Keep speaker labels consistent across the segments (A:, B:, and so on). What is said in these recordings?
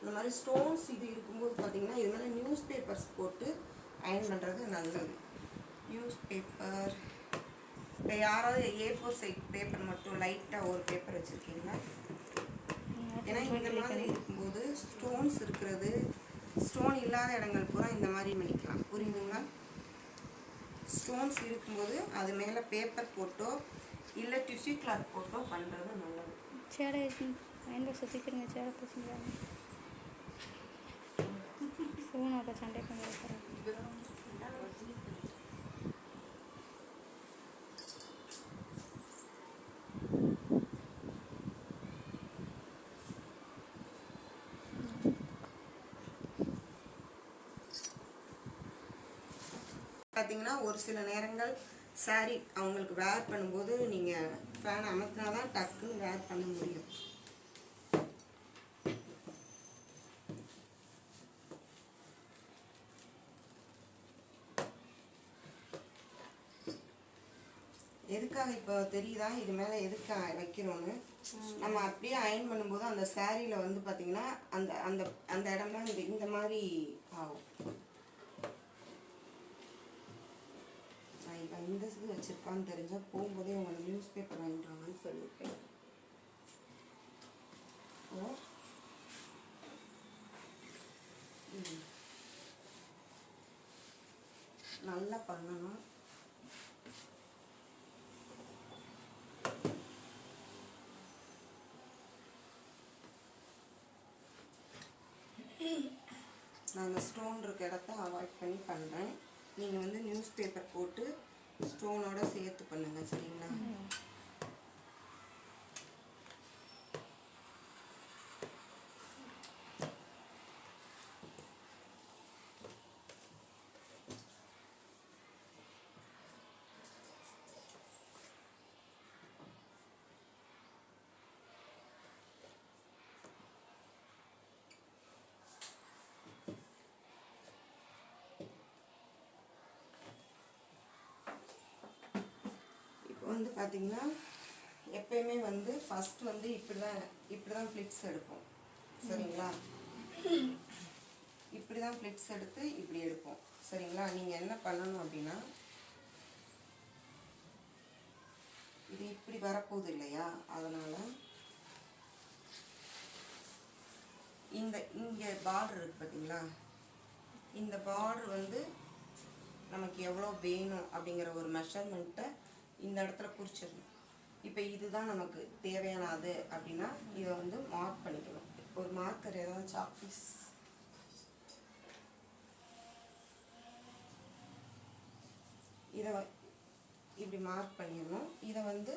A: இந்த மாதிரி ஸ்டோன்ஸ் இது இருக்கும்போது பார்த்தீங்கன்னா இது மேலே நியூஸ் பேப்பர்ஸ் போட்டு அயன் பண்ணுறது நல்லது. நியூஸ் பேப்பர் இப்போ யாராவது A4 சைட் பேப்பர் மட்டும் லைட்டாக ஒரு பேப்பர் வச்சுருக்கீங்களா? ஏன்னா இந்த மாதிரி இருக்கும்போது ஸ்டோன்ஸ் இருக்கிறது, ஸ்டோன் இல்லாத இடங்கள் பூரா இந்த மாதிரி பண்ணிக்கலாம். புரியுதுங்களா? ஸ்டோன்ஸ் இருக்கும்போது அது மேலே பேப்பர் போட்டோ இல்லை டிஷ்யூ கிளாத் போட்டோ பண்ணுறது நல்லது.
B: சேரை மைண்ட் பாக்ஸ் சுற்றிக்கிறீங்க, சேரை பிரச்சனை ஃபோனோட சண்டை பண்ணி
A: பார்த்தீங்கன்னா ஒரு சில நேரங்கள் சாரீ அவங்களுக்கு வேர் பண்ணும்போது நீங்கள் ஃபேன் அமர்த்தினா தான் டக்குன்னு வேர் பண்ண முடியும். எதுக்காக இப்போ தெரியுதா இது மேலே எதுக்கு வைக்கிறோன்னு? நம்ம அப்படியே அயன் பண்ணும்போது அந்த சாரியில் வந்து பார்த்தீங்கன்னா அந்த அந்த அந்த இடம்லாம் இந்த மாதிரி ஆகும். நான் இப்போ இந்த இது வச்சுருக்கான்னு தெரிஞ்சால் போகும்போதே உங்களை நியூஸ் பேப்பர் வாங்கிட்டாங்கன்னு சொல்லியிருக்கேன். நல்லா பண்ணணும். நான் அந்த ஸ்டோன் இருக்க இடத்த அவாய்ட் பண்ணி பண்ணுறேன். நீங்கள் வந்து நியூஸ் பேப்பர் போட்டு ஸ்டோனோட சேர்த்து பண்ணுங்கள், சரிங்களா? வந்து பார்த்தீங்கன்னா எப்பயுமே வந்து ஃபஸ்ட்டு வந்து இப்படி தான் ஃப்ளிட்ஸ் எடுப்போம், சரிங்களா? இப்படி தான் ஃப்ளிட்ஸ் எடுத்து இப்படி எடுப்போம், சரிங்களா? நீங்கள் என்ன பண்ணணும் அப்படின்னா இது இப்படி வரப்போகுது இல்லையா, அதனால் இங்கே பார்டர் இருக்குது பார்த்தீங்களா, இந்த பார்டர் வந்து நமக்கு எவ்வளோ வேணும் அப்படிங்கிற ஒரு மெஷர்மெண்ட்டை இந்த இடத்துல குறிச்சிடணும். இப்போ இதுதான் நமக்கு தேவையானது அப்படின்னா இதை வந்து மார்க் பண்ணிக்கணும். ஒரு மார்க்கர் ஏதாவது சாக்பீஸ் இதை இப்படி மார்க் பண்ணிடணும். இதை வந்து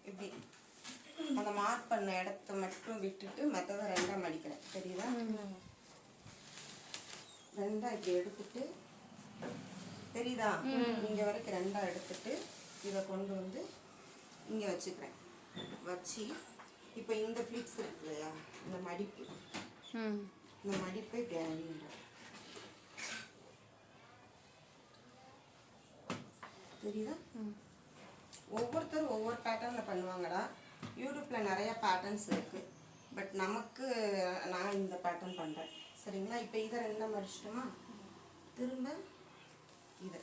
A: இப்படி அந்த மார்க் பண்ண இடத்த மட்டும் விட்டுட்டு மற்றதை ரெண்டாக மடிக்கிறேன், தெரியுதா? ரெண்டாக இப்படி எடுத்துட்டு, தெரியுதா? இங்கே வரைக்கும் ரெண்டாக எடுத்துட்டு இதை கொண்டு வந்து இங்கே வச்சுக்கிறேன். வச்சு இப்போ இந்த ஃப்ளிட்ஸ் இருக்கு இல்லையா, இந்த மடிப்பு, இந்த மடிப்பை இப்படி அணின்றேன், தெரியுதா? ஒவ்வொருத்தரும் ஒவ்வொரு பேட்டர்னில் பண்ணுவாங்கடா. யூடியூப்பில் நிறைய பேட்டர்ன்ஸ் இருக்குது. பட் நமக்கு நான் இந்த பேட்டர்ன் பண்ணுறேன், சரிங்களா? இப்போ இதை ரெண்டாக மடிச்சிட்டோமா, திரும்ப இதை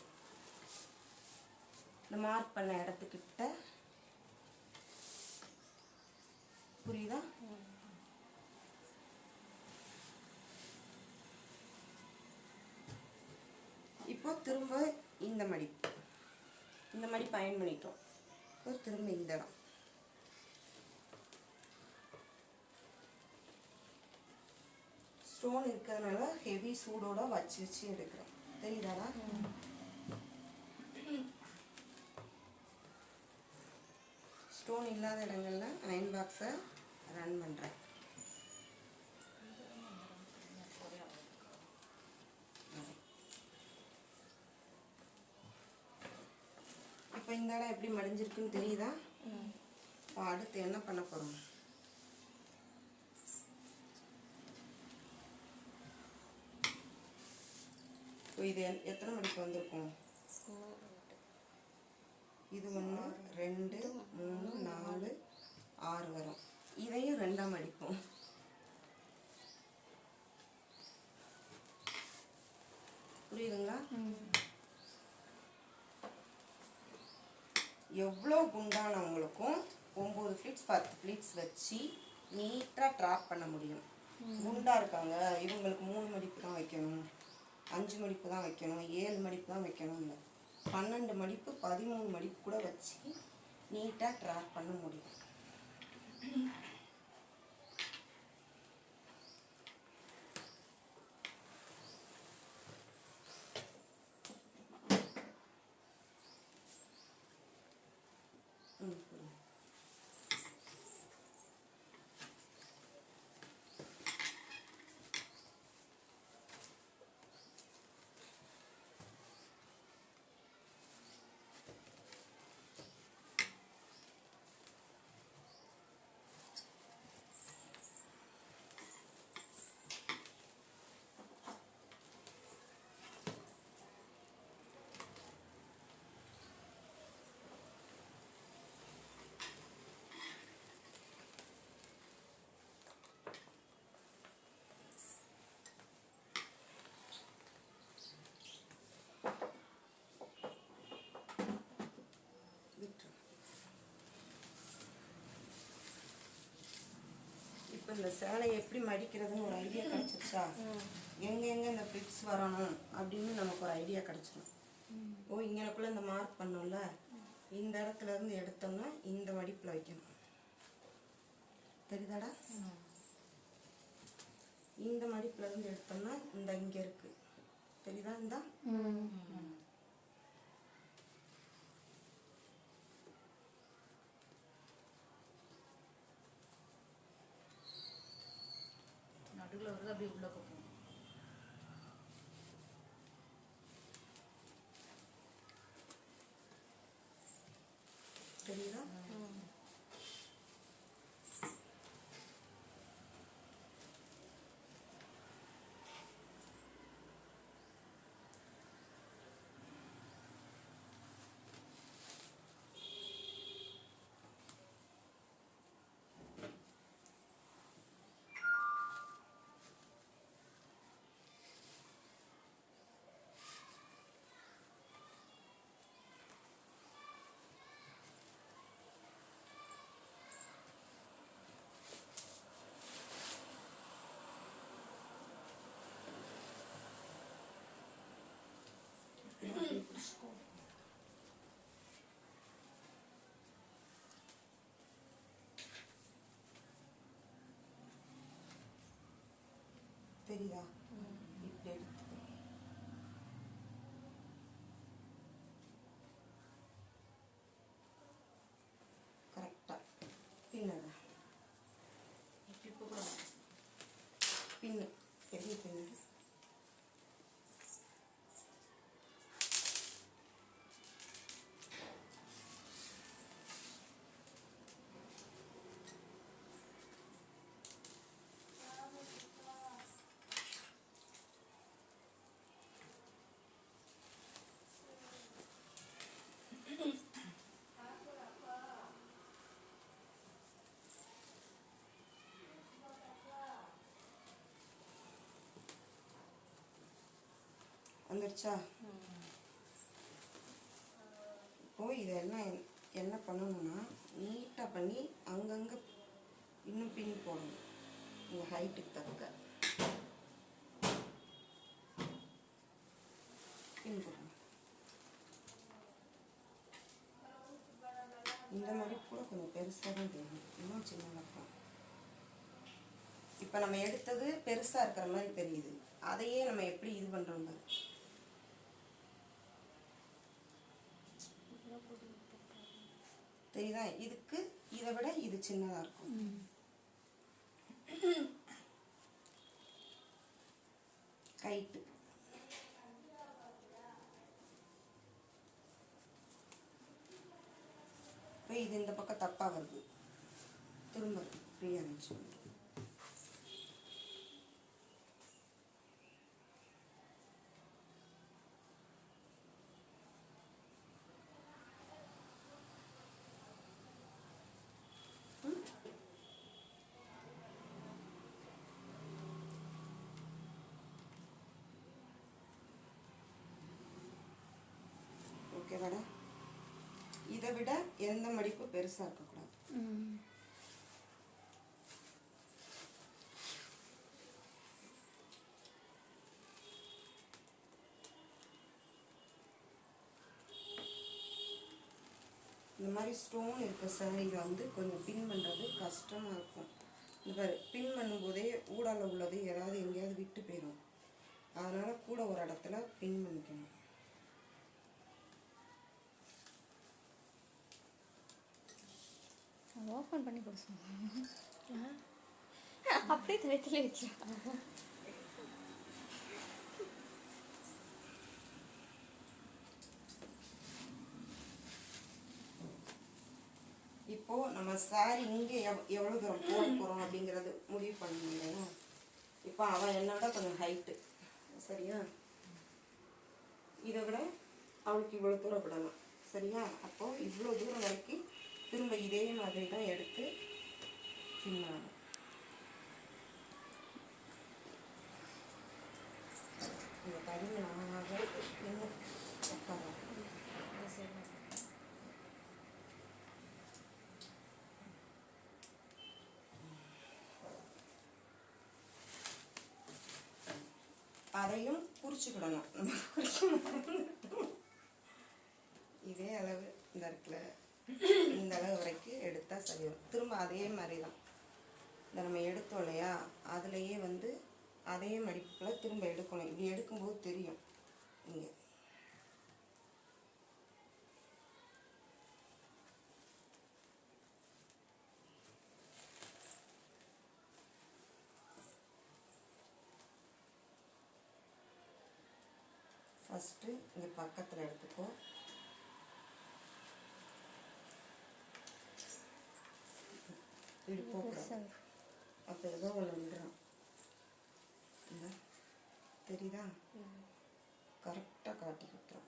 A: இந்த மார்க் பண்ண இடத்துக்கிட்ட, புரியுதா? இப்போ திரும்ப இந்த மடிப்பு பயன் பண்ணிட்டோம். திரும்ப இந்த இடம் ஸ்டோன் இருக்கிறதுனால ஹெவி சூடோட வச்சு எடுக்கிறேன், தெரியுதாடா? ஸ்டோன் இல்லாத இடங்கள்ல அயன் பாக்ஸை ரன் பண்ணுறேன். இப்போ இந்த இடம் எப்படி மடிஞ்சிருக்குன்னு தெரியுதா? இப்போ அடுத்து என்ன பண்ண போகிறோம், இது எத்தனை மடிப்பு வந்திருக்கும்? இது 1 2 3 4 6 வரும். இதையும் 2ஆ மடிப்போம். புரியுதுங்களா? எவ்வளோ குண்டானவங்களுக்கும் 9 ஃப்ளிட்ஸ் 10 ஃப்ளிட்ஸ் வச்சு நீட்டாக ட்ராப் பண்ண முடியும். குண்டா இருக்காங்க, இவங்களுக்கு 3 மடிப்பு தான் வைக்கணும், 5 மடிப்பு தான் வைக்கணும், 7 மடிப்பு தான் வைக்கணும் இல்லை, 12 மடிப்பு 13 மடிப்பு கூட வச்சு நீட்டாக ட்ராப் பண்ண முடியும். இப்போ இந்த சேலையை எப்படி மடிக்கிறதுன்னு ஒரு ஐடியா கிடச்சிருச்சா? எங்கெங்கே இந்த ஃப்ளிட்ஸ் வரணும் அப்படின்னு நமக்கு ஒரு ஐடியா கிடச்சிடும். இங்கனக்குள்ளே இந்த மார்க் பண்ணோம்ல, இந்த இடத்துல இருந்து எடுத்தோம்னா இந்த மடிப்பில் வைக்கணும். தெரியுதாடா? இந்த மடிப்புல இருந்து எடுத்தோம்னா இந்த இங்கே இருக்குது. தெரியுதா? இந்த
C: நடுவில் வருது, அப்படியே உள்ள போகும்.
A: தெரியுதா? தெரியுதா? இப்படி எடுத்து கரெக்டாக பின்னுங்க.
C: இப்போ கூட
A: பின்னு, பெரிய பின்னு. வந்துடுச்சா? இப்போ இதெல்லாம் என்ன பண்ணணும்னா நீட்டாக பண்ணி அங்கங்கே இன்னும் பின் போடணும். உங்கள் ஹைட்டுக்கு தக்க பின் போடணும். இந்த மாதிரி கூட கொஞ்சம் பெருசாக தான் தெரியும், இன்னும் சின்னதாக இருக்கும். இப்போ நம்ம எடுத்தது பெருசாக இருக்கிற மாதிரி தெரியுது, அதையே நம்ம எப்படி இது பண்ணுறோங்க? தெரியுதா? இதுக்கு இதை விட இது சின்னதாக இருக்கும். கைட்டு இப்போ இது இந்த பக்கம் தப்பாக வருது, திரும்ப ஃப்ரீயாக இருந்துச்சு. விட இதை விட எந்த மடிப்பு பெருசாக இருக்கக்கூடாது. இந்த மாதிரி ஸ்டோன் இருக்க சாரியில் வந்து கொஞ்சம் பின் பண்ணுறது கஷ்டமாக இருக்கும். இந்த பின் பண்ணும்போதே ஊடால உள்ளது ஏதாவது எங்கேயாவது விட்டு போயிடும். அதனால் கூட ஒரு இடத்துல பின் பண்ணிக்கணும்.
B: ஓப்பன் பண்ணி போட சொல்லுங்க. அப்படியே தலைத்துல வைக்கலாம்.
A: இப்போது நம்ம சாரி இங்கே எவ்வளோ தூரம் போட போகிறோம் அப்படிங்கிறது முடிவு பண்ணணும் இல்லையா? இப்போ அவன் என்னை விட கொஞ்சம் ஹைட்டு, சரியா? இதை விட அவளுக்கு இவ்வளோ தூரம் விடலாம், சரியா? அப்போது இவ்வளோ தூரம் வரைக்கும் திரும்ப இதே மாதிரி தான் எடுத்து பின்னணும். இந்த கருவி நானாக இன்னும் உட்காரம் அதையும் குறிச்சுக்கிடணும். நம்ம குறிக்க இதே அளவு இந்த இடத்துல இந்த அளவு வரைக்கும் எடுத்தால் சரி வரும். திரும்ப அதே மாதிரி தான் இந்த நம்ம எடுத்தோம் இல்லையா, அதுலேயே வந்து அதே மடிப்புக்குள்ள திரும்ப எடுக்கணும். இப்படி எடுக்கும்போது தெரியும் இங்கே. ஃபஸ்ட்டு இங்கே பக்கத்தில் எடுத்துக்கோ. இப்படி போகக்கூடாது. அப்போ ஏதோ ஒன்று விடுறான். தெரியுதா? கரெக்டாக காட்டி கொடுத்துரும்.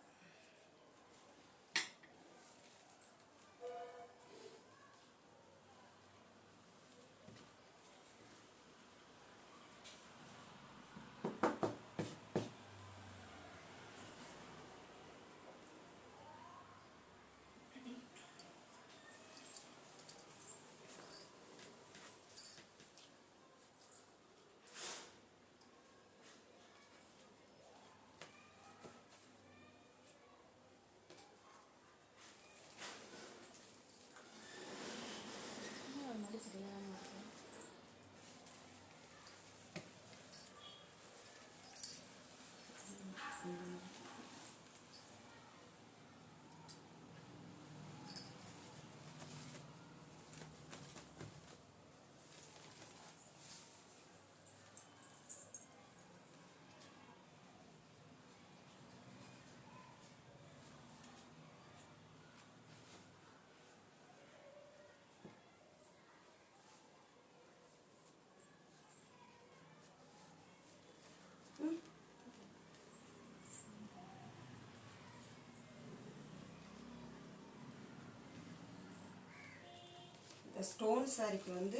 A: ஸ்டோன் சாரிக்கு வந்து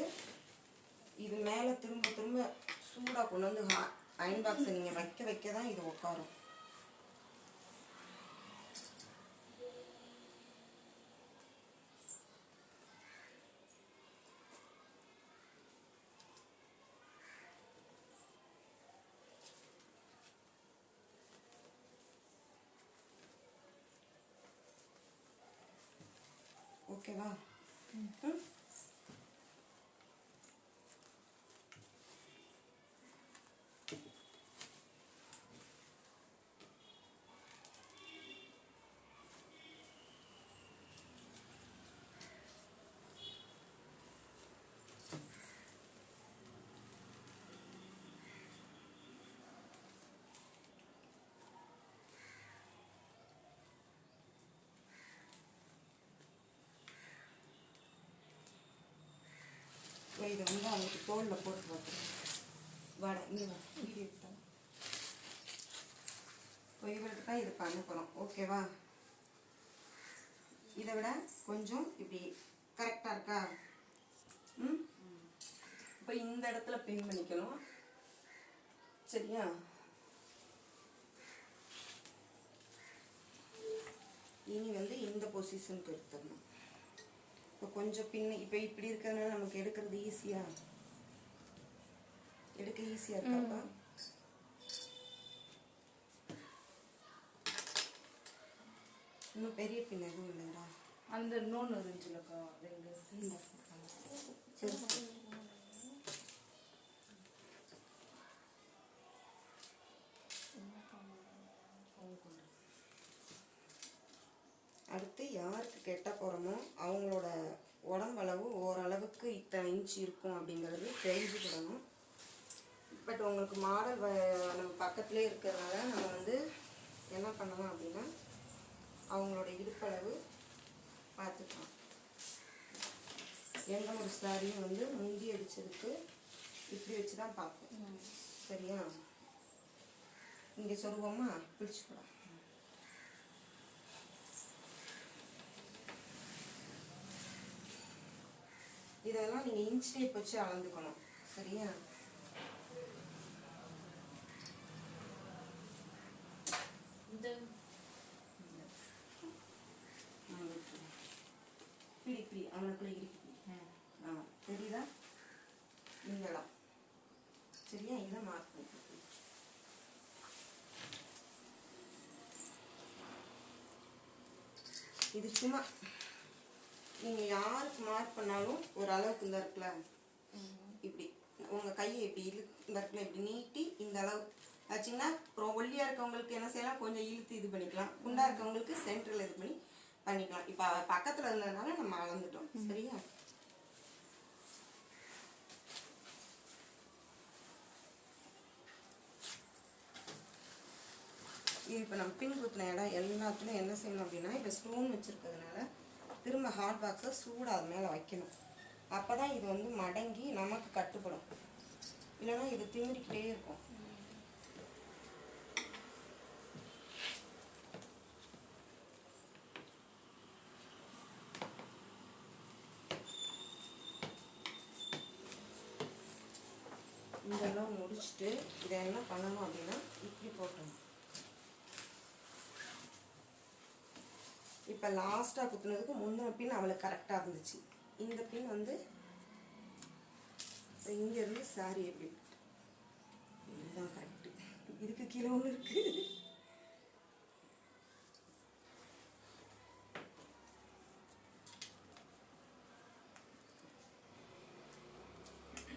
A: இது மேலே திரும்ப திரும்ப சூடாக கொண்டு வந்து அயன் பாக்ஸை நீங்கள் வைக்க தான் இது உட்காரும். ஓகேவா? இதை வந்து அவங்களுக்கு தோலில் போட்டு பார்த்துருவோம். வாடா இங்கே வா, வீடியோ எடுத்தோம். இவருக்கு தான் இது பண்ண போகிறோம். ஓகேவா? இதை விட கொஞ்சம் இப்படி கரெக்டாக இருக்கா? இப்போ இந்த இடத்துல பின் பண்ணிக்கணும், சரியா? இனி வந்து இந்த பொசிஷனுக்கு எடுத்துடணும். இப்போ கொஞ்சம் பின்ன இப்போ இப்படி இருக்கிறதுனால நமக்கு எடுக்கிறது எடுக்க ஈஸியாக இருக்காப்பா. இன்னும் பெரிய பின் எதுவும் இல்லைடா.
C: அந்த இன்னொன்று இருந்துச்சுலக்கா ரெண்டு
A: சரி அடுத்து யாருக்கு கெட்ட போகிறோமோ அவங்களோட உடம்பளவு ஓரளவுக்கு இத்தனை இன்ச் இருக்கும் அப்படிங்கிறது தெரிஞ்சுக்கிடணும். பட் உங்களுக்கு மாடல் நம்ம பக்கத்துலேயே இருக்கிறதுனால நம்ம வந்து என்ன பண்ணலாம் அப்படின்னா அவங்களோட இடுப்பளவு பார்த்துக்கலாம். எந்த ஒரு சாரியும் வந்து முந்தி அடிச்சதுக்கு இப்படி வச்சு தான் பார்ப்போம். சரியா? இங்கே சொல்லுவோமா பிடிச்சிக்கலாம். இதெல்லாம் நீங்கள் இன்ச் டேப் வச்சு அளந்துக்கணும். சரியா?
C: இந்த
A: பிடி அவனுக்குள்ள இருக்கு. தெரியுதா? நீங்களாம் சரியா? இதை மார்க் பண்ணி இது சும்மா நீங்கள் யாருக்கு மார்க் பண்ணாலும் ஒரு அளவுக்கு இந்த இருக்குல்ல இப்படி உங்கள் கையை இப்படி இந்த இருக்குல்ல இப்படி நீட்டி இந்த அளவு ஆச்சுங்கன்னா அப்புறம் ஒல்லியாக இருக்கவங்களுக்கு என்ன செய்யலாம், கொஞ்சம் இழுத்து இது பண்ணிக்கலாம். குண்டாக இருக்கவங்களுக்கு சென்டரில் இது பண்ணிக்கலாம். இப்போ பக்கத்தில் இருந்ததுனால நம்ம அளந்துட்டோம். சரியா? இது இப்போ நம்ம பின் குத்தின இடம் எல்லாத்துலையும் என்ன செய்யணும் அப்படின்னா இப்போ ஸ்டோன் வச்சுருக்கிறதுனால திரும்ப ஹாட் பாக்ஸை சூடாக அது மேலே வைக்கணும். அப்போ தான் இது வந்து மடங்கி நமக்கு கட்டுப்படும். இல்லைன்னா இது திமிரிக்கிட்டே இருக்கும். இதெல்லாம் முடிச்சுட்டு இதை என்ன பண்ணணும் அப்படின்னா இப்படி போட்டணும். இப்போ லாஸ்ட்டாக குத்துனதுக்கு முந்தின பின் அவளுக்கு கரெக்டாக இருந்துச்சு. இந்த பின் வந்து இங்கேருந்து சாரி எப்படி இதுதான் கரெக்டு. இதுக்கு கீழே ஒன்று இருக்குது.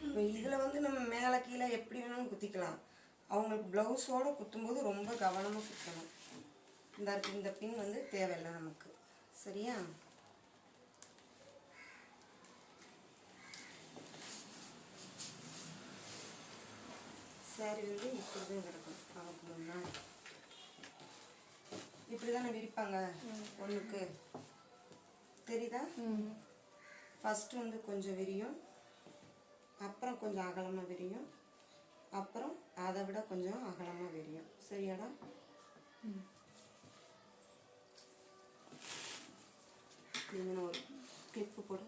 A: இப்போ இதில் வந்து நம்ம மேலே கீழே எப்படி வேணாலும் குத்திக்கலாம். அவங்களுக்கு ப்ளவுஸோடு குத்தும்போது ரொம்ப கவனமாக குத்தணும். இந்த பின் வந்து தேவையில்லை நமக்கு. சரியா? சாரி வந்து இப்படி தான் கிடக்கும். அவனுக்கு முன்னாடி இப்படி தானே விரிப்பாங்க ஒன்றுக்கு. தெரியுதா? ஃபஸ்ட்டு வந்து கொஞ்சம் விரியும், அப்புறம் கொஞ்சம் அகலமாக விரியும், அப்புறம் அதை விட கொஞ்சம் அகலமாக விரியும். சரியாடா? நீங்கள் ஒரு கிளிப்பு போடு.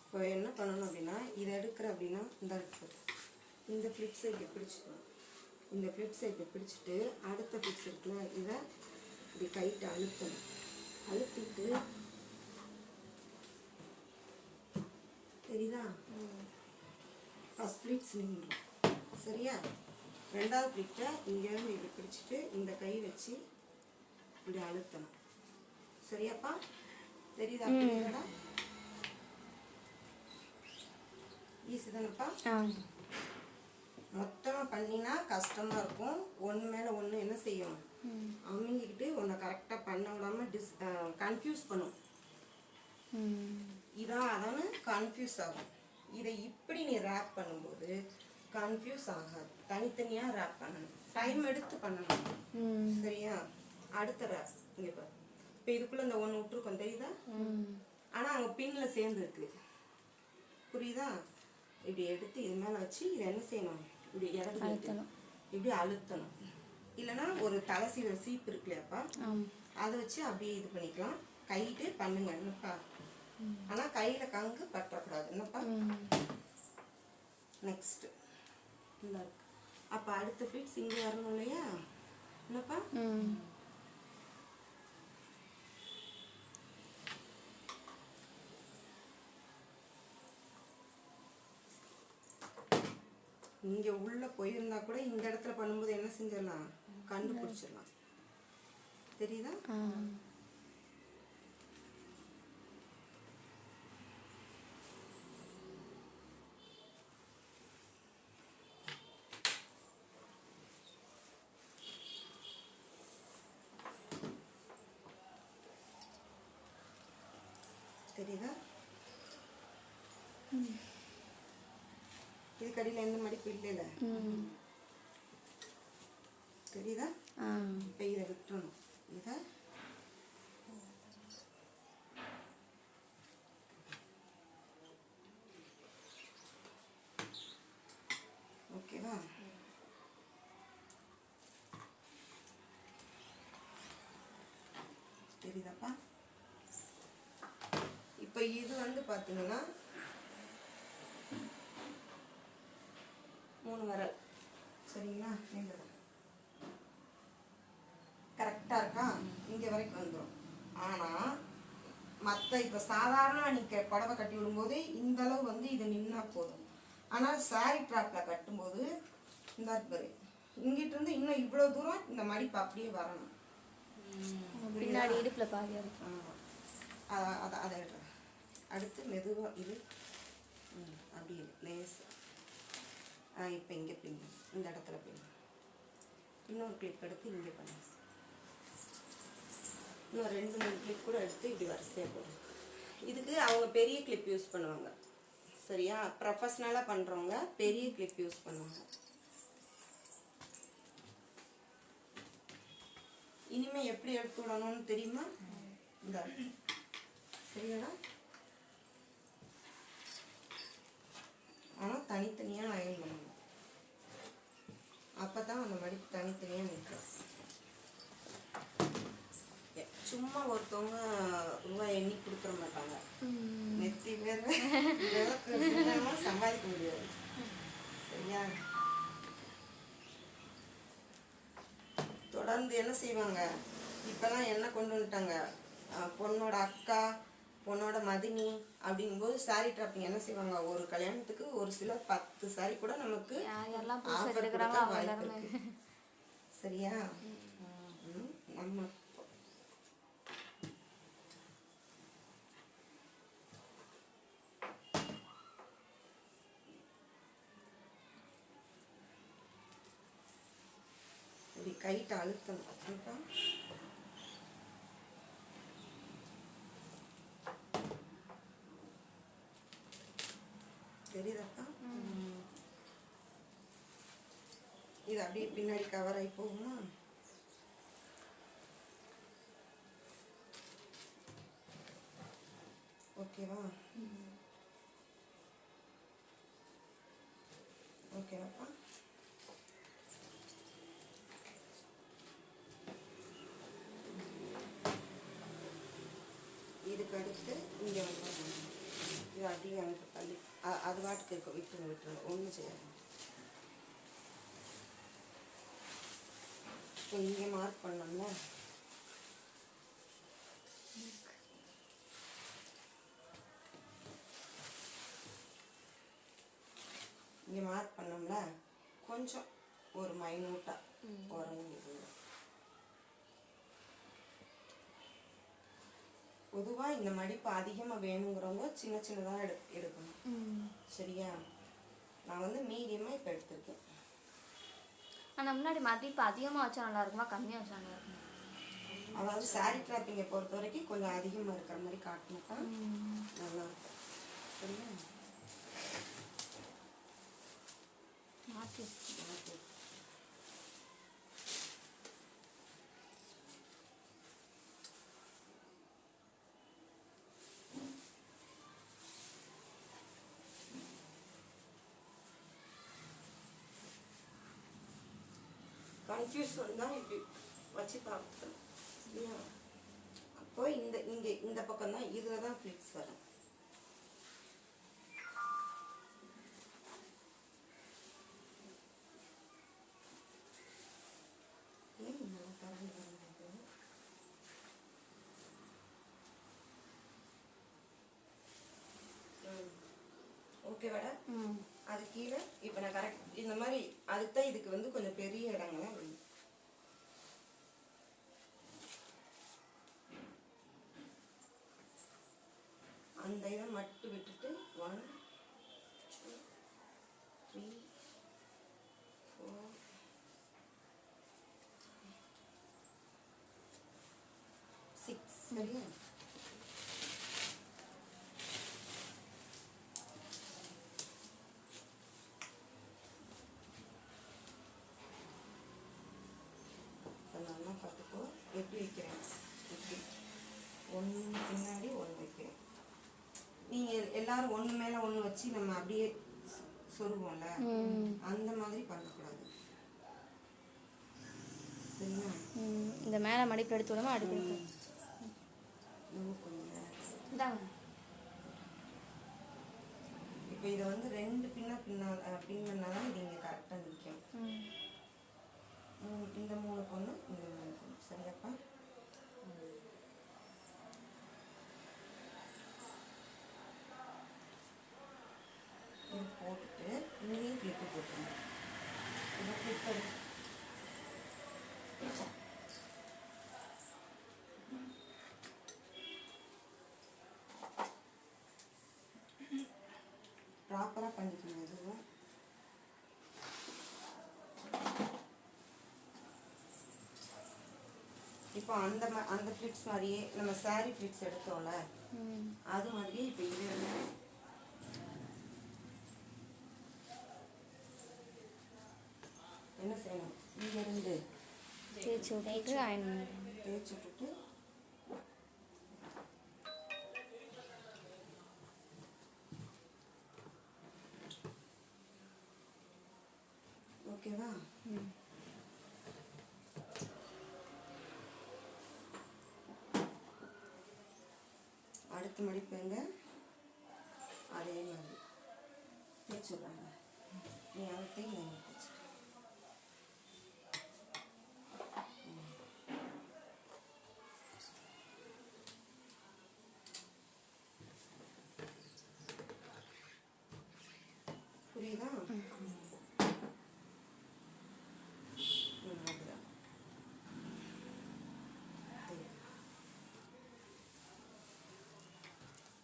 A: இப்போ என்ன பண்ணணும் அப்படின்னா இதை எடுக்கிற அப்படின்னா இந்த ஃப்ளிப்ஸை இப்படி பிடிச்சிக்கணும். இந்த ஃப்ளிப்ஸை இப்படி பிடிச்சிட்டு அடுத்த ஃப்ளிப்ஸ் இருக்குல்ல இதை இப்படி கைட்டு அழுத்தணும். அழுத்திட்டு தெரியுதா? ஃபஸ்ட் ஃப்ளிப்ஸ் நின்றுடும். சரியா? ரெண்டாவது ஃப்ளிப்ஸை இங்கேருந்து இப்படி பிடிச்சிட்டு இந்த கை வச்சு இப்படி அழுத்தணும். சரியாப்பா? தெரியுதா? அப்படின்னா ஈஸி தானேப்பா? மொத்தமாக பண்ணினா கஷ்டமாக இருக்கும். ஒன்று மேலே ஒன்று என்ன செய்யும், அமுங்கிக்கிட்டு ஒன்றை கரெக்டாக பண்ண விடாமல் கன்ஃபியூஸ் பண்ணும். இதான் அதானு கன்ஃபியூஸ் ஆகும். இதை இப்படி நீ ரேப் பண்ணும்போது கன்ஃபியூஸ் ஆகாது. தனித்தனியாக ரேப் பண்ணணும், டைம் எடுத்து பண்ணணும். சரியா? அடுத்த ரேப் இங்கே பாரு. இப்போ இதுக்குள்ளே இந்த ஒன்று விட்டுருக்கோம் தெரியுதா? ஆனால் அங்கே பின்னில் சேர்ந்து இருக்கு. புரியுதா? இப்படி எடுத்து இது மேலே வச்சு இதை என்ன செய்யணும், இப்படி இடத்துல இப்படி அழுத்தணும். இல்லைன்னா ஒரு தலை சீப்பு இருக்கு இல்லையாப்பா, அதை வச்சு அப்படியே இது பண்ணிக்கலாம். கைட்டு பண்ணுங்க என்னப்பா. ஆனால் கையில் கங்கு பற்றக்கூடாது என்னப்பா. நெக்ஸ்ட் இந்த அப்போ அடுத்த ஃபிளிட்ஸ் இங்கே வரணும் இல்லையா? என்னப்பா? இங்கே உள்ளே போயிருந்தா கூட இந்த இடத்துல பண்ணும்போது என்ன செஞ்சிடலாம், கண்டுபிடிச்சிடலாம். தெரியுதா? தெரியுதா? இது கடியில் எந்த மடிப்பு இல்லைல்ல. தெரியுதா? இப்போ இதை விட்டுறணும். இதை ஓகேவா? தெரியுதாப்பா? இப்போ இது வந்து பார்த்தீங்கன்னா 3 விரல். சரிங்களா? கரெக்டாக இருக்கா? இங்கே வரைக்கும் வந்துடும். ஆனால் மற்ற இப்போ சாதாரணமாக நீங்கள் புடவை கட்டி விடும்போது இந்த அளவு வந்து இது நின்னா போதும். ஆனால் சாரி ட்ராப்பில் கட்டும்போது இந்த பாரு, இங்கிட்டிருந்து இன்னும் இவ்வளோ தூரம் இந்த மடிப்பு அப்படியே வரணும்.
B: பின்னாடி இடுப்பில் பாதி
A: அதை அடுத்து மெதுவாக இது அப்படி லேஸ். இப்போ இங்கே பின்னு, இந்த இடத்துல பின்னு. இன்னொரு கிளிப் எடுத்து இங்கே பண்ணு. இன்னும் 2-3 கிளிப் கூட எடுத்து இப்படி வரிசையாக போடும். இதுக்கு அவங்க பெரிய கிளிப் யூஸ் பண்ணுவாங்க. சரியா? ப்ரொஃபஷ்னலாக பண்ணுறவங்க பெரிய கிளிப் யூஸ் பண்ணுவாங்க. இனிமேல் எப்படி எடுத்து விடணும்னு தெரியுமா? இந்த சரியாடா? ஆனால் தனித்தனியாக அயன் பண்ணணும். அப்போ தான் அந்த மடிப்பு தனித்தனியாக நிற்கும். சும்மா ஒருத்தவங்க ரூபாய் எண்ணி கொடுத்துட மாட்டாங்க. நெத்தி பேர் சம்பாதிக்க முடியாது. சரியா? தொடர்ந்து என்ன செய்வாங்க, இப்போலாம் என்ன கொண்டு வந்துட்டாங்க, பொண்ணோட அக்கா, பொண்ணோட மதினி அப்படிங்கும்போது சாரி ட்ராப்பிங் என்ன செய்வாங்க, ஒரு கல்யாணத்துக்கு ஒரு சில 10 சாரி கூட நமக்கு ஆஃபர் கொடுக்க வாய்ப்பு இருக்கு. சரியா? நம்ம இப்படி கைட்டு அழுத்தணும். தெரியுதாப்பா? இது அப்படியே பின்னாடி கவர் ஆகி போகுமா? ஓகேவா? ஓகேவாப்பா? இதுக்கு அடுத்து இங்கே வந்து இது அப்படியே அங்கே தள்ளி அது வாட்டுக்கு இருக்கும். விட்டுருங்க ஒன்றும் செய்யாது. இப்போ இங்கே மார்க் பண்ணோம்ல, இங்கே மார்க் பண்ணோம்ல, கொஞ்சம் ஒரு மைனூட்டாக உறங்குது. பொதுவாக இந்த மடிப்பு அதிகமாக வேணுங்கிறவங்க சின்ன சின்னதாக எடுக்கணும். சரியா? நான் வந்து மீடியமாக இப்போ எடுத்துருக்கேன்.
B: ஆனால் முன்னாடி மதிப்பு அதிகமாக வச்சா நல்லா இருக்குமா, கம்மியாக வச்சா நல்லா இருக்குமா?
A: அதாவது சாரி ட்ராப்பிங்கை பொறுத்த வரைக்கும் கொஞ்சம் அதிகமாக இருக்கிற மாதிரி காட்டினாக்கா நல்லா இருக்கும். சரியா?
B: மாற்றி
A: கன்ஃபியூஸ் வந்தால் இப்படி வச்சு பார்க்கணும். சரியா? அப்போ இந்த பக்கம் தான், இதில் தான் ஃப்ளிக்ஸ் வரும். ஓகேவாடா?
B: ம்.
A: அது கீழே இப்போ நான் கரெக்ட் இந்த மாதிரி அதுக்கு தான் இதுக்கு வந்து கொஞ்சம் பெரிய இடங்கள்லாம் வேணும். அந்த இதை மட்டும் விட்டுட்டு 1 2 3 4 6 சரியா? நல்லா பார்த்துக்கோ எப்படி வைக்கிறேன். இப்படி ஒன்று பின்னாடி ஒன்று வைக்கிறேன். நீங்கள் எல்லாரும் ஒன்று மேலே ஒன்று வச்சு நம்ம அப்படியே சொருவோம்ல, அந்த மாதிரி பண்ணக்கூடாது சரியா?
B: இந்த மேலே மடிப்பு எடுத்து விடாம அடுப்பு
A: இன்னும் கொஞ்சம் நேரம்.
B: இந்தாங்க.
A: இப்போ இதை வந்து 2 பின் பண்ணாதான் இது இங்கே கரெக்டாக நிற்கும். இந்த 3 பொண்ணு இந்த 3 பொண்ணு சரியாப்பா? இது போட்டுட்டு இங்கேயும் கிளிப்பு போட்டுருங்க. இதை கிளிப் எடுத்து ப்ராப்பராக பண்ணிக்கணும். இதுவும் இப்போ அந்த ஃப்ளிட்ஸ் மாதிரியே நம்ம சாரீ ஃப்ளிட்ஸ் எடுத்தோம்ல, அது மாதிரியே இப்போ இது என்ன செய்யணும், இங்கேருந்து
B: தேய்ச்சி விட்டுட்டு அயன்
A: தேய்ச்சி விட்டுட்டு ஓகேவா? அடுத்த மடிப்புங்க அதே மாதிரி தேய்ச்சி விட்றாங்க. நீ அழுத்தி நீங்கள் தேய்ச்சி புரியுதா? அதுதான்.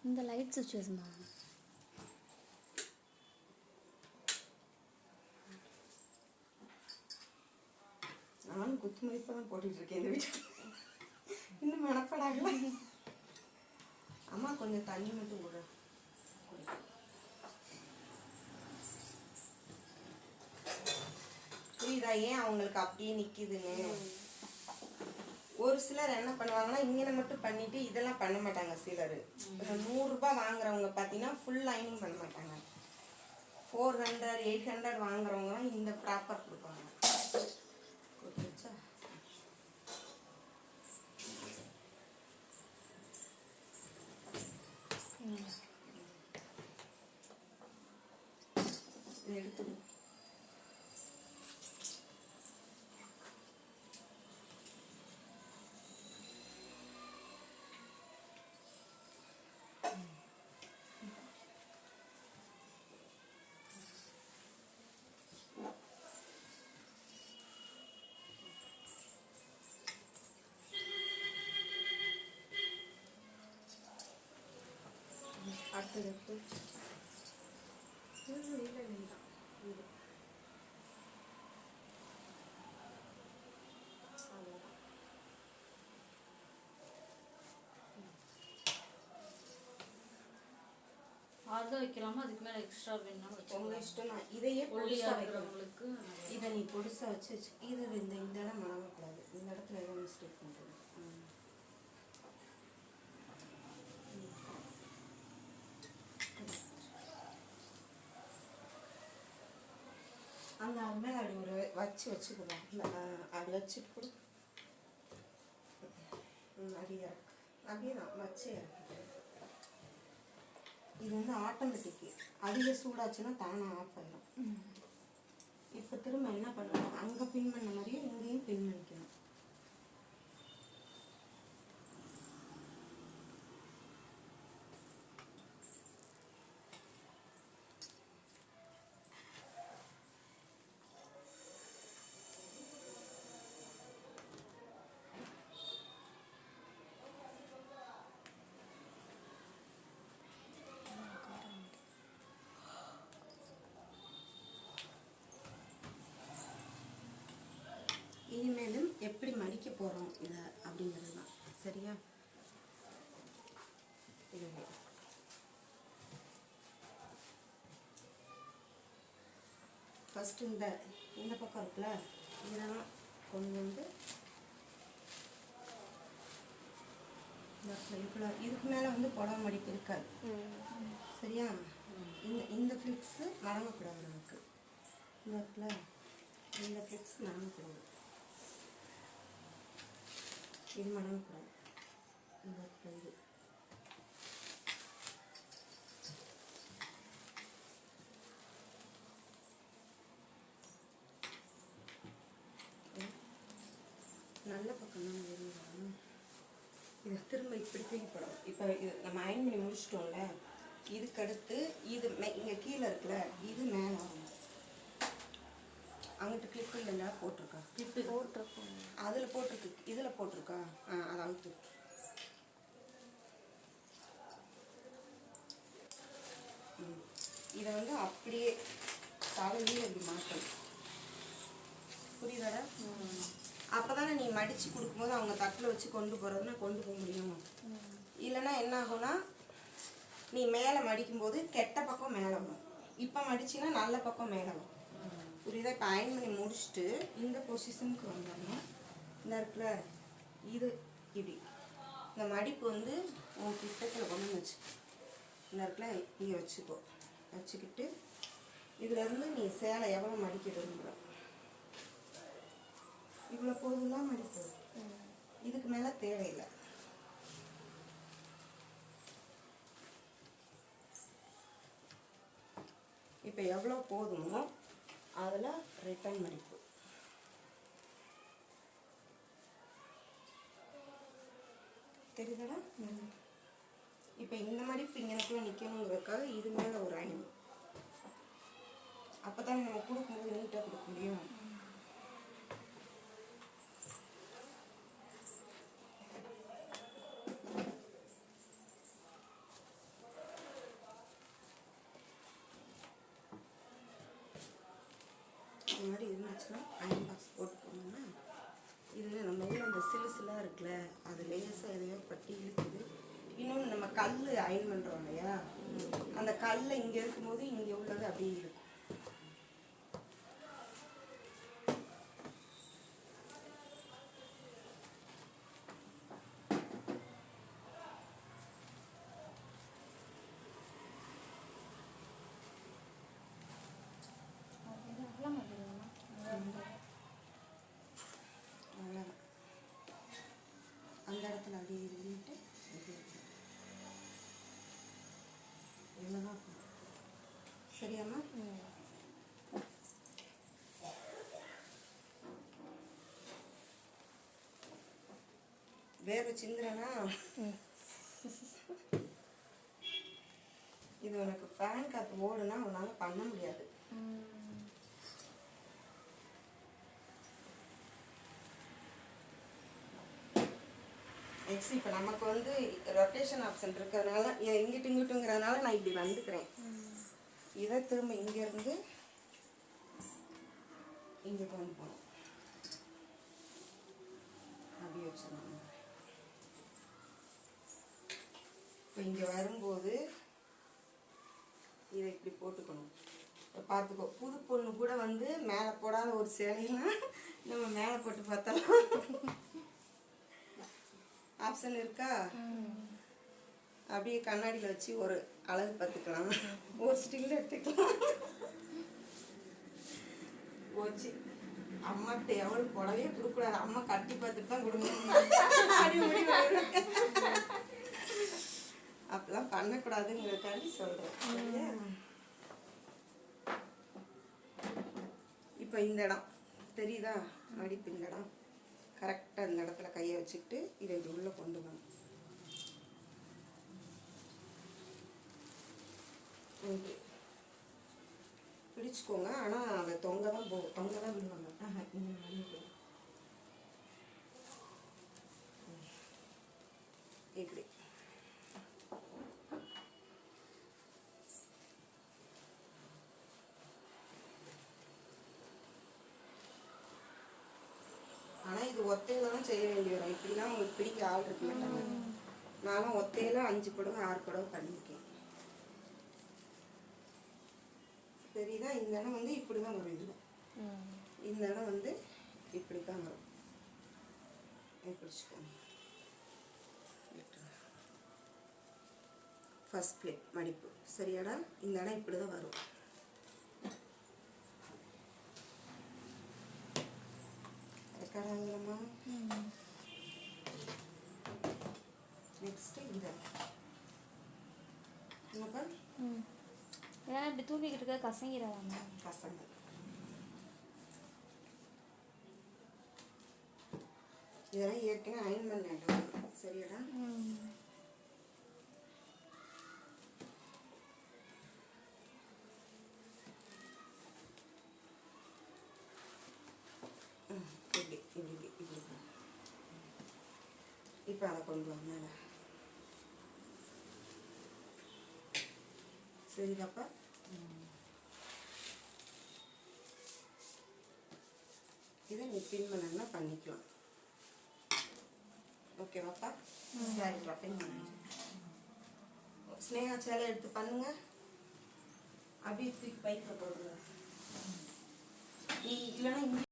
B: இந்த லைட் சுவிட்சஸ்மா
A: நானும் குத்து மதிப்பாக தான் போட்டுட்டு இருக்கேன் இந்த வீட்டுக்கு. இன்னும் மனப்படாகல. அம்மா கொஞ்சம் தண்ணி மட்டும் கூட புரியுதா ஏன் அவங்களுக்கு அப்படியே நிற்கிதுன்னு? ஒரு சிலர் என்ன பண்ணுவாங்கன்னா இங்கே மட்டும் பண்ணிட்டு இதெல்லாம் பண்ண மாட்டாங்க. சிலர் 100 ரூபாய் வாங்குறவங்க பார்த்தீங்கன்னா ஃபுல் லைனிங் பண்ண மாட்டாங்க. 400 800 வாங்குறவங்க தான் இந்த ப்ராப்பர் கொடுப்பாங்க. கொடுத்துச்சா? எடுத்து அடுத்தது எடுத்து இல்லை நீதான் இது அவ்வளோதான்.
C: அதை வைக்கலாமா? அதுக்கு மேலே எக்ஸ்ட்ரா வேணும்னா
A: உங்க
C: வச்சுக்கலாம்.
A: இஷ்டம் தான். இதையே
C: ஒல்லியாக
A: பொடிசா வைக்கணும்.
C: இருக்கிறவங்களுக்கு
A: இதை நீ பொடிசா வச்சு இது இந்த இடம் மணக்கக்கூடாது. இந்த இடத்துல ஏதோ மிஸ்டேக் பண்ணுறது. அந்த அது மேலே அப்படி ஒரு வச்சுக்கலாம். அப்படி வச்சுட்டு கூட அப்படியே அப்படியே தான் வச்சு இறக்கிட்டு. இது வந்து ஆட்டோமேட்டிக்கு. அதிக சூடாச்சுன்னா தானாக ஆஃப் ஆயிடும். இப்போ திரும்ப என்ன பண்ணணும், அங்கே பின் பண்ண மாதிரியே இங்கேயும் பின் பண்ணிக்கணும். போகிறோம் இதை அப்படிங்கிறது தான். சரியா? இது ஃபஸ்ட்டு இந்த பக்கம் இருக்குல்ல, இதெல்லாம் கொண்டு வந்து இவ்வளோ இதுக்கு மேலே வந்து புடவை மடிப்பு இருக்காது. சரியா? இந்த ஃப்ளிப்ஸு மடங்கக்கூடாது நமக்கு. இந்த இருக்குல்ல, இந்த ஃப்ளிப்ஸ் மடங்கக்கூடாது, இது மடங்கக்கூடாது. இந்த இது நல்ல பக்கம் தான் வேணும். இதை திரும்ப இப்படி தூக்கி போடணும். இப்போ இது நம்ம அயன் பண்ணி முடிச்சிட்டோம்ல, இதுக்கடுத்து இது இங்கே கீழே இருக்குல்ல, இது மேலே வரணும். அங்கிட்டு கிளிப்பு இல்லைல்ல, போட்டிருக்கா கிளிப்பு
B: போட்டிருக்கோம்,
A: அதில் போட்டிருக்கு, இதில் போட்டிருக்கா. அதை அவுத்து இதை வந்து அப்படியே தலையில் இப்படி மாற்றணும். புரியுதாடா? அப்போ தானே நீ மடித்து கொடுக்கும்போது அவங்க தட்டில் வச்சு கொண்டு போகிறதுனா கொண்டு போக முடியும். இல்லைன்னா என்ன ஆகும்னா, நீ மேலே மடிக்கும்போது கெட்ட பக்கம் மேலே வரும், இப்போ மடிச்சின்னா நல்ல பக்கம் மேலே வரும். புரியுதா? இப்போ அயன் பண்ணி முடிச்சுட்டு இந்த பொசிஷனுக்கு வந்தோம்னா, இந்த இருக்குல்ல, இது இப்படி இந்த மடிப்பு வந்து உன் கிட்டத்தில் கொண்டு வந்து வச்சு இந்த இருக்குல்ல இங்கே வச்சுக்கோ. வச்சுக்கிட்டு இதுலேருந்து நீ சேலை எவ்வளோ மடிக்க விரும்புகிற, இவ்வளோ போதும்லாம் மடிப்பு, இதுக்கு மேலே தேவையில்லை. இப்போ எவ்வளோ போதுமோ அதில் ரிட்டர்ன் மடிப்பு. தெரியுதாடா? இப்போ இந்த மடிப்பு இங்கனக்குள்ள நிற்கணுங்கிறதுக்காக இது மேலே ஒரு அயன். அப்போ தானே நம்ம கொடுக்கும்போது நீட்டாக கொடுக்க முடியும். இந்த மாதிரி இருந்துச்சுன்னா அயன் பாக்ஸ் போட்டுக்கோங்கன்னா, இது நம்ம ஊரில் அந்த சிலுசிலாக இருக்குல்ல, அது லேசாக எதையோ பட்டி இழுக்குது. இன்னொன்று நம்ம கல் அயன் பண்ணுறோம் இல்லையா, அந்த கல் இங்கே இருக்கும்போது இங்கே உள்ளது அப்படியே இருக்கும். அந்த இடத்துல அப்படியே இருந்துட்டு இவ்வளோதான். சரியாம்மா? வேர்வை சிந்துறேன்னா இது உனக்கு ஃபேன் காற்று ஓடுனா உன்னால் பண்ண முடியாது. நெக்ஸ்ட் இப்போ நமக்கு வந்து ரொட்டேஷன் ஆப்ஷன் இருக்கிறதுனால இங்கிட்டு இங்கிட்டுங்கிறதுனால நான் இப்படி வந்துக்கிறேன். இதை திரும்ப இங்கேருந்து இங்கே கொண்டு போகணும். அப்படியே வச்சுருவாங்க. இப்போ இங்கே வரும்போது இதை இப்படி போட்டுக்கணும். இப்போ பார்த்துக்கோ, புது பொண்ணு கூட வந்து மேலே போடாத ஒரு சேலையெல்லாம் நம்ம மேலே போட்டு பார்த்தாலும் ஆப்ஷன் இருக்கா? அப்படியே கண்ணாடியில் வச்சு ஒரு அழகு பார்த்துக்கலாம், ஒரு ஸ்டில் எடுத்துக்கலாம். போச்சு. அம்மாக்கிட்ட எவ்வளோ புடவையே கொடுக்கூடாது, அம்மா கட்டி பார்த்துட்டு தான் கொடுக்கணும். அப்பெல்லாம் பண்ணக்கூடாதுங்கிறதுக்காண்டி சொல்கிறேன். இப்போ இந்த இடம் தெரியுதா, மடிப்பு இந்த இடம் கரெக்டாக இந்த இடத்துல கையை வச்சுக்கிட்டு இதை இது உள்ளே கொண்டு வரணும். பிடிச்சிக்கோங்க, ஆனால் அதை தொங்க தான் போகும், தொங்க தான் விடுவாங்க. இப்படி ஆனால் இது ஒத்த ஒத்தையில தான் செய்ய வேண்டி வரும். இப்படிலாம் உங்களுக்கு பிடிக்க ஆள் இருக்க மாட்டாங்க. நானும் ஒத்தையில 5 புடவை 6 புடவை பண்ணியிருக்கேன். சரிதா? இந்த இடம் வந்து இப்படி தான் வரும். இதில் இந்த இடம் வந்து இப்படி தான் வரும். பிடிச்சிக்கோங்க. ஃபர்ஸ்ட் பிளேட் மடிப்பு சரியாடா? இந்த இடம் இப்படி தான் வரும். ரெக்கார்டாங்கம்மா. நெக்ஸ்ட்டு இந்த என்னப்பா
B: ஏன்னா இப்படி தூக்கிக்கிட்டு இருக்க கசங்கிறாங்க.
A: பசங்க இதெல்லாம் ஏற்கனவே அயன் பண்ணேன். சரியாடா? இப்படி இப்படி இப்படி இப்போ அதை கொண்டு வாங்க. சரிதாப்பா? இதை நீ பின் பண்ணணும்னா பண்ணிக்கலாம். ஓகேவாப்பா? சரி ட்ராப்பிங் பண்ணுங்க. ஸ்னேகா சேலை எடுத்து பண்ணுங்க. அப்படியே தூக்கி பைக்கில் போடுங்க. நீ இல்லைன்னா